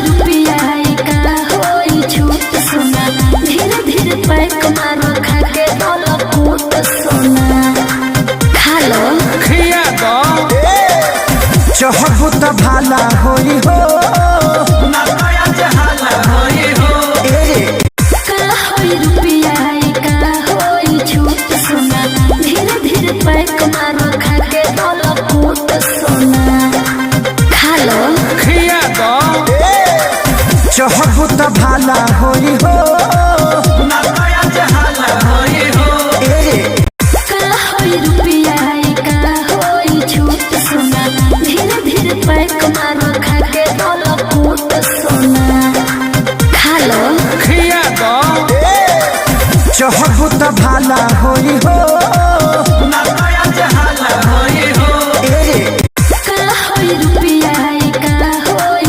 रुपया का होई छूट सोना धीरे धीरे पैक मारो खा के बोलो कूट सोना खा लो खिया दो चहबू त भाला होई हो ना दया जहाला होई हो का होई रुपया का होई छूट सोना धीरे धीरे पैक मारो खा के बोलो कूट सोना खा लो खिया दो चहबू त भाला होई हो ना दया जहाला होई हो का होई रुपया का होई छूट सोना धीरे धीरे पैक मारो खा के बोलो कूट सोना खा लो खिया दो चहबू त भाला होई हो